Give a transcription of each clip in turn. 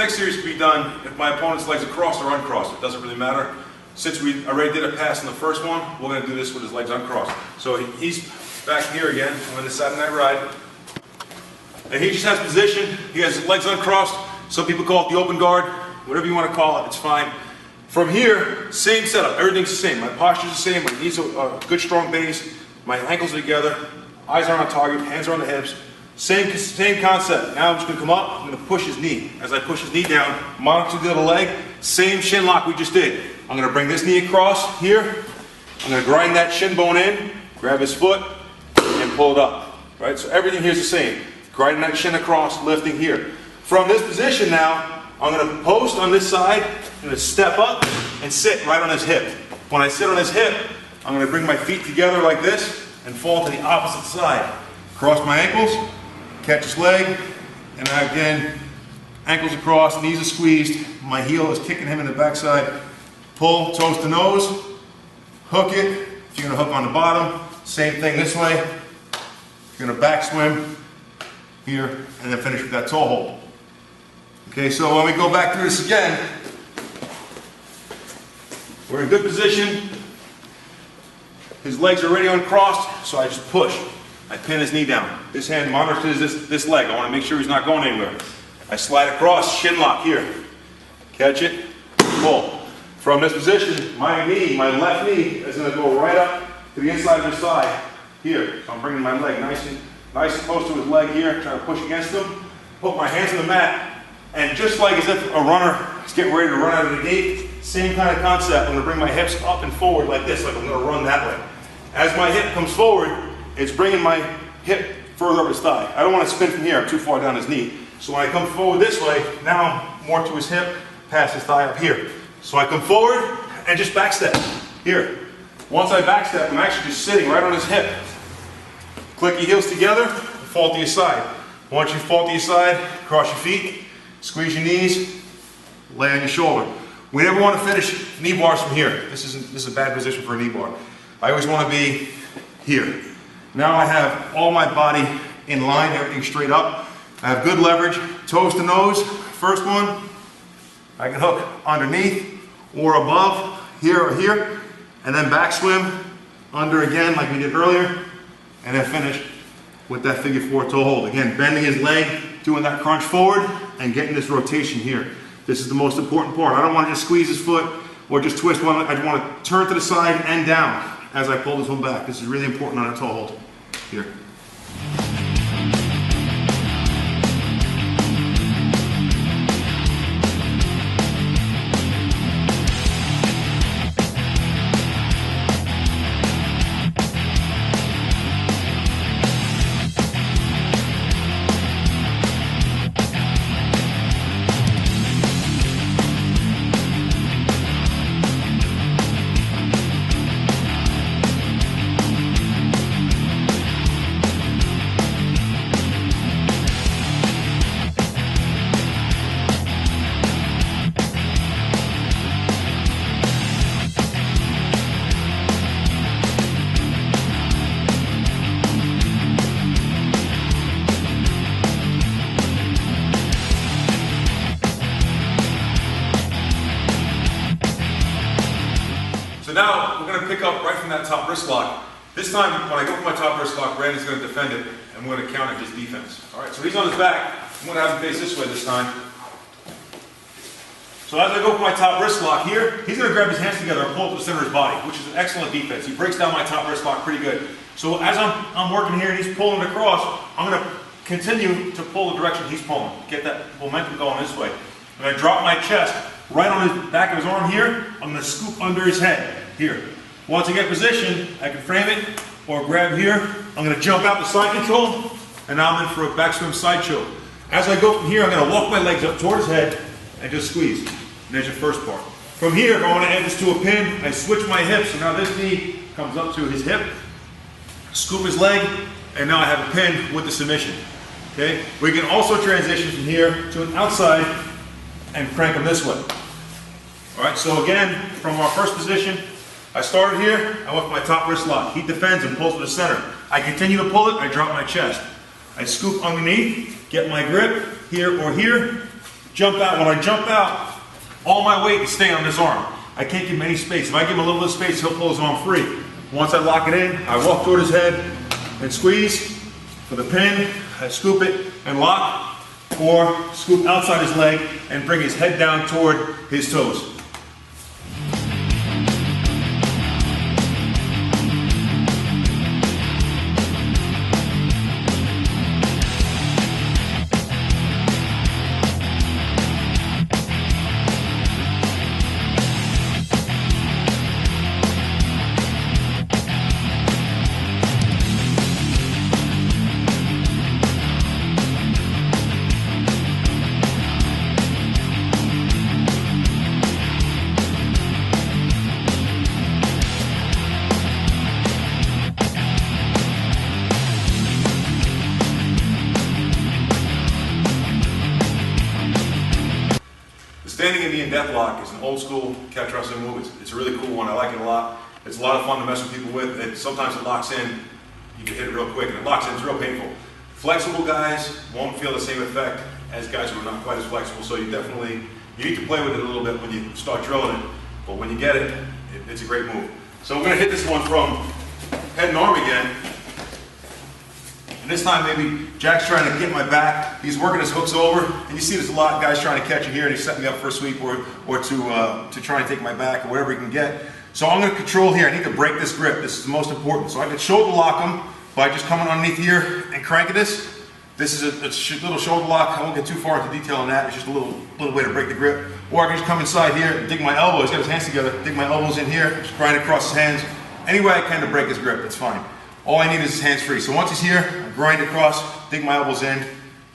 next series can be done if my opponent's legs are crossed or uncrossed. It doesn't really matter. Since we already did a pass in the first one, we're going to do this with his legs uncrossed. So he's back here again on the Saturday Night Ride. And he just has position. He has his legs uncrossed. Some people call it the open guard. Whatever you want to call it, it's fine. From here, same setup. Everything's the same. My posture's the same. My knees are a good strong base. My ankles are together. Eyes are on target. Hands are on the hips. Same concept. Now I'm just going to come up. I'm going to push his knee. As I push his knee down, monitor the other leg. Same shin lock we just did. I'm going to bring this knee across here. I'm going to grind that shin bone in, grab his foot, and pull it up. Right? So everything here is the same. Grinding that shin across, lifting here. From this position now, I'm going to post on this side. I'm going to step up and sit right on his hip. When I sit on his hip, I'm going to bring my feet together like this and fall to the opposite side. Cross my ankles, catch his leg, and again, ankles across, knees are squeezed. My heel is kicking him in the backside. Pull toes to nose, hook it. If you're going to hook on the bottom, same thing this way. You're going to back swim here and then finish with that toe hold. Okay, so when we go back through this again, we're in good position. His legs are already uncrossed, so I just push. I pin his knee down. This hand monitors this leg. I want to make sure he's not going anywhere. I slide across, shin lock here. Catch it, pull. From this position, my knee, my left knee, is going to go right up to the inside of his thigh here. So I'm bringing my leg nice and close to his leg here, trying to push against him. Put my hands on the mat, and just like as if a runner is getting ready to run out of the gate, same kind of concept. I'm going to bring my hips up and forward like this, like I'm going to run that way. As my hip comes forward, it's bringing my hip further up his thigh. I don't want to spin from here, I'm too far down his knee. So when I come forward this way, now I'm more to his hip, past his thigh up here. So I come forward and just back step here. Once I back step, I'm actually just sitting right on his hip. Click your heels together, fall to your side. Once you fall to your side, cross your feet, squeeze your knees, lay on your shoulder. We never want to finish knee bars from here. This is a bad position for a knee bar. I always want to be here. Now I have all my body in line, everything straight up. I have good leverage, toes to nose. First one, I can hook underneath or above, here or here, and then back swim under again like we did earlier, and then finish with that figure four toe hold. Again, bending his leg, doing that crunch forward, and getting this rotation here. This is the most important part. I don't want to just squeeze his foot or just twist one. I want to turn to the side and down as I pull this one back. This is really important on a toe hold here. So now we're going to pick up right from that top wrist lock. This time, when I go for my top wrist lock, Brandon's going to defend it, and we're going to counter his defense. All right, so he's on his back. I'm going to have him face this way this time. So as I go for my top wrist lock here, he's going to grab his hands together and pull to the center of his body, which is an excellent defense. He breaks down my top wrist lock pretty good. So as I'm working here and he's pulling it across, I'm going to continue to pull the direction he's pulling. Get that momentum going this way. And I drop my chest right on his back of his arm here. I'm going to scoop under his head here. Once I get position, I can frame it or grab here. I'm going to jump out the side control, and now I'm in for a backswim side choke. As I go from here, I'm going to walk my legs up toward his head and just squeeze. And there's your first part. From here, if I want to add this to a pin, I switch my hips, so now this knee comes up to his hip, scoop his leg, and now I have a pin with the submission. Okay? We can also transition from here to an outside and crank them this way. All right, so again, from our first position, I started here, I went for my top wrist lock. He defends and pulls to the center. I continue to pull it, I drop my chest. I scoop underneath, get my grip, here or here, jump out. When I jump out, all my weight is staying on this arm. I can't give him any space. If I give him a little bit of space, he'll close him on free. Once I lock it in, I walk toward his head and squeeze for the pin. I scoop it and lock, or scoop outside his leg and bring his head down toward his toes. Standing Indian deathlock is an old school catch wrestling move. It's a really cool one. I like it a lot. It's a lot of fun to mess with people with. And sometimes it locks in. You can hit it real quick, and it locks in. It's real painful. Flexible guys won't feel the same effect as guys who are not quite as flexible. So you need to play with it a little bit when you start drilling it. But when you get it, it's a great move. So we're going to hit this one from head and arm again. And this time maybe Jack's trying to get my back. He's working his hooks over. And you see there's a lot of guys trying to catch it here, and he's setting me up for a sweep or to try and take my back or whatever he can get. So I'm going to control here. I need to break this grip. This is the most important. So I can shoulder lock him by just coming underneath here and cranking this. This is a little shoulder lock. I won't get too far into detail on that. It's just a little way to break the grip. Or I can just come inside here and dig my elbows. He's got his hands together. Dig my elbows in here. Just grind across his hands. Any way I can to break his grip. It's fine. All I need is his hands free. So once he's here, I grind across, dig my elbows in,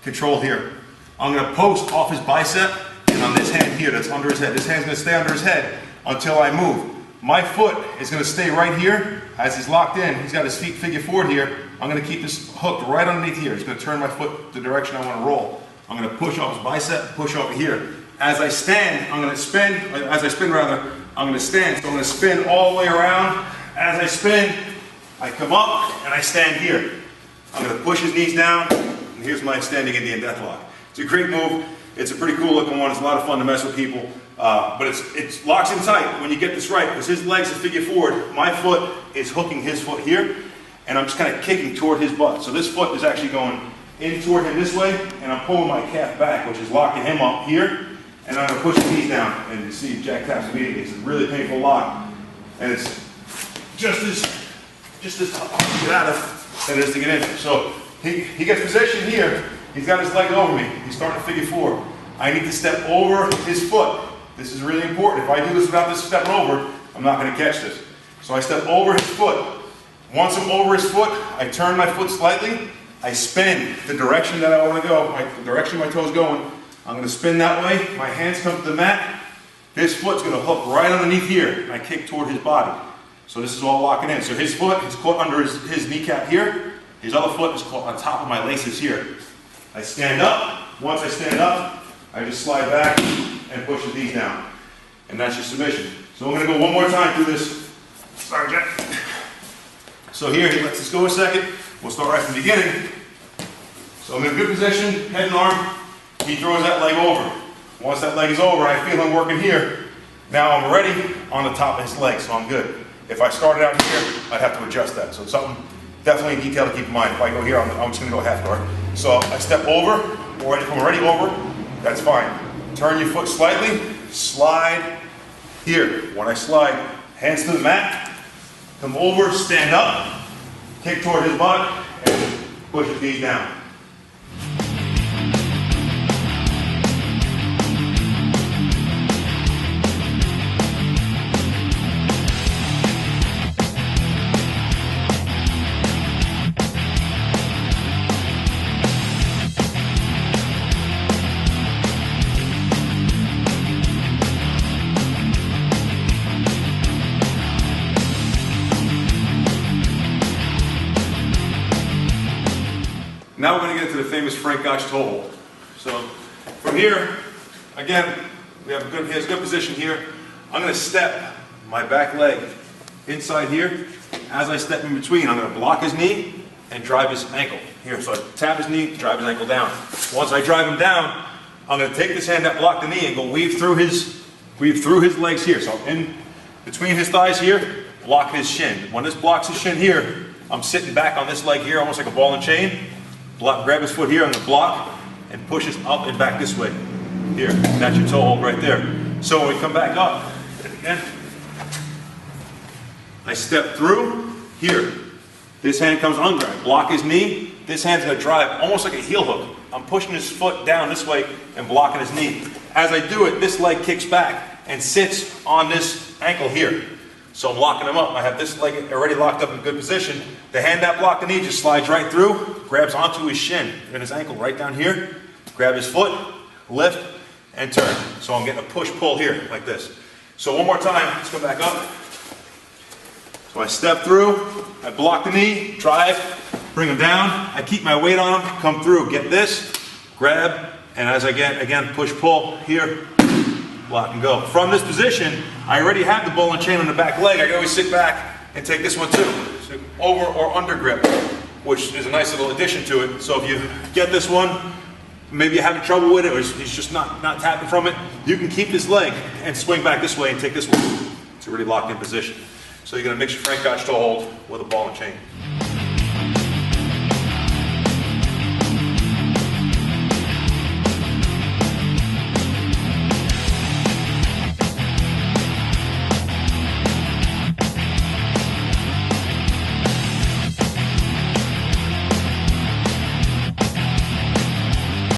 control here. I'm going to post off his bicep, and on this hand here that's under his head. This hand's going to stay under his head until I move. My foot is going to stay right here as he's locked in. He's got his feet figure forward here. I'm going to keep this hooked right underneath here. He's going to turn my foot the direction I want to roll. I'm going to push off his bicep, push over here. As I stand, I'm going to spin. As I spin, rather, I'm going to stand. So I'm going to spin all the way around. As I spin, I come up and I stand here. I'm going to push his knees down, and here's my standing Indian deathlock. It's a great move. It's a pretty cool looking one. It's a lot of fun to mess with people, but it locks in tight when you get this right, because his legs are figure forward. My foot is hooking his foot here, and I'm just kind of kicking toward his butt. So this foot is actually going in toward him this way, and I'm pulling my calf back, which is locking him up here, and I'm going to push his knees down. And you see Jack taps immediately. It's a really painful lock, and it's just as tough to get out of than it is to get in. So he gets positioned here. He's got his leg over me. He's starting to figure forward. I need to step over his foot. This is really important. If I do this without this stepping over, I'm not going to catch this. So I step over his foot. Once I'm over his foot, I turn my foot slightly. I spin the direction that I want to go, the direction my toe's going. I'm going to spin that way. My hands come to the mat. His foot's going to hook right underneath here, and I kick toward his body. So this is all locking in. So his foot is caught under his kneecap here. His other foot is caught on top of my laces here. I stand up. Once I stand up, I just slide back and push his knees down. And that's your submission. So I'm going to go one more time through this. Sorry, Jack. So here, he lets us go a second. We'll start right from the beginning. So I'm in a good position, head and arm. He throws that leg over. Once that leg is over, I feel him working here. Now I'm already on the top of his leg, so I'm good. If I started out here, I'd have to adjust that. So it's something definitely in detail to keep in mind. If I go here, I'm just going to go half guard. So I step over, or if I'm already over, that's fine. Turn your foot slightly, slide here. When I slide, hands to the mat, come over, stand up, kick toward his butt, and push his knees down. Now we're going to get into the famous Frank Gotch toe hold. So from here, again, he has a good position here. I'm going to step my back leg inside here. As I step in between, I'm going to block his knee and drive his ankle here. So I tap his knee, drive his ankle down. Once I drive him down, I'm going to take this hand that blocked the knee and go weave through his legs here. So in between his thighs here, block his shin. When this blocks his shin here, I'm sitting back on this leg here, almost like a ball and chain. Grab his foot here, I'm going to block and push his up and back this way. Here, that's your toe hold right there. So when we come back up, and again, I step through here. This hand comes under, I block his knee. This hand's going to drive almost like a heel hook. I'm pushing his foot down this way and blocking his knee. As I do it, this leg kicks back and sits on this ankle here. So I'm locking him up. I have this leg already locked up in good position. The hand that blocked the knee just slides right through, grabs onto his shin and his ankle right down here. Grab his foot, lift, and turn. So I'm getting a push-pull here, like this. So one more time, let's go back up. So I step through, I block the knee, drive, bring him down. I keep my weight on him, come through, get this, grab, and as I get, again, push-pull here, block and go. From this position, I already have the ball and chain on the back leg. I can always sit back and take this one too. So over or under grip, which is a nice little addition to it. So if you get this one, maybe you're having trouble with it, or he's just not tapping from it, you can keep this leg and swing back this way and take this one. It's already locked in position. So you're going to mix your Frank Gotch toe hold with a ball and chain.